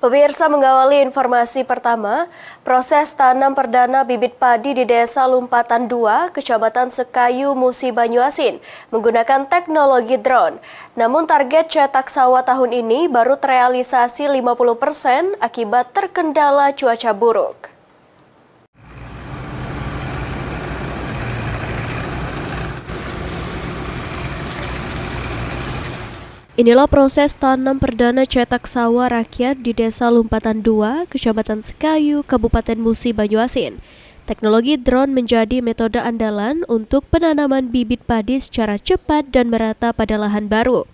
Pemirsa, mengawali informasi pertama, proses tanam perdana bibit padi di Desa Lumpatan 2, Kecamatan Sekayu, Musi Banyuasin, menggunakan teknologi drone. Namun target cetak sawah tahun ini baru terrealisasi 50% akibat terkendala cuaca buruk. Inilah proses tanam perdana cetak sawah rakyat di Desa Lumpatan 2, Kecamatan Sekayu, Kabupaten Musi Banyuasin. Teknologi drone menjadi metode andalan untuk penanaman bibit padi secara cepat dan merata pada lahan baru.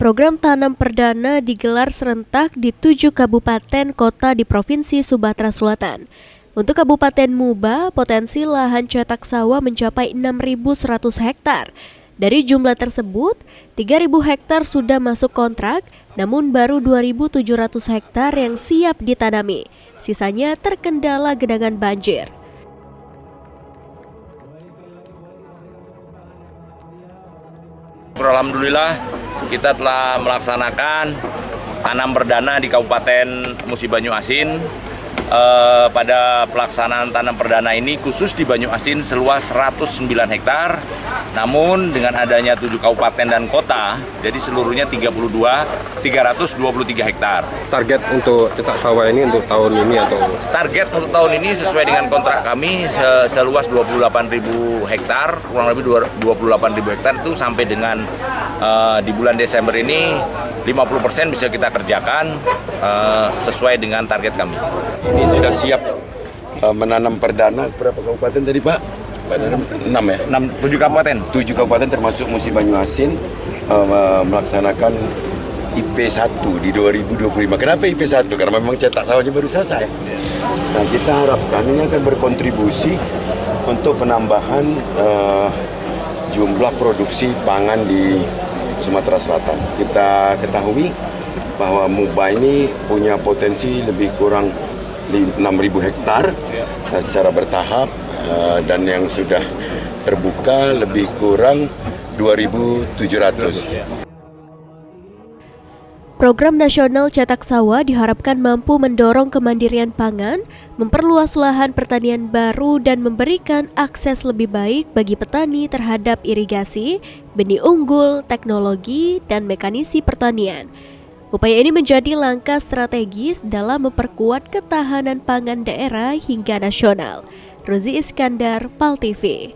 Program tanam perdana digelar serentak di 7 kabupaten kota di Provinsi Sumatera Selatan. Untuk Kabupaten Muba, potensi lahan cetak sawah mencapai 6.100 hektar. Dari jumlah tersebut, 3.000 hektar sudah masuk kontrak, namun baru 2.700 hektar yang siap ditanami. Sisanya terkendala genangan banjir. Alhamdulillah, kita telah melaksanakan tanam perdana di Kabupaten Musi Banyuasin. Pada pelaksanaan tanam perdana ini khusus di Banyuasin seluas 109 hektar. Namun dengan adanya 7 kabupaten dan kota, jadi seluruhnya 323 hektar. Target untuk cetak sawah ini untuk tahun ini atau? Target untuk tahun ini sesuai dengan kontrak kami seluas 28.000 hektar, kurang lebih 28.000 hektar itu sampai dengan di bulan Desember ini 50% bisa kita kerjakan sesuai dengan target kami. Ini sudah siap menanam perdana. Berapa kabupaten tadi Pak? 6 ya? 7 kabupaten. 7 kabupaten termasuk Musi Banyuasin melaksanakan IP1 di 2025. Kenapa IP1? Karena memang cetak sawahnya baru selesai. Nah, kita harapkan ini akan berkontribusi untuk penambahan jumlah produksi pangan di Sumatera Selatan. Kita ketahui bahwa Muba ini punya potensi lebih kurang 6.000 hektar secara bertahap, dan yang sudah terbuka lebih kurang 2.700. Program nasional cetak sawah diharapkan mampu mendorong kemandirian pangan, memperluas lahan pertanian baru dan memberikan akses lebih baik bagi petani terhadap irigasi, benih unggul, teknologi, dan mekanisasi pertanian. Upaya ini menjadi langkah strategis dalam memperkuat ketahanan pangan daerah hingga nasional. Rozi Iskandar, PAL TV.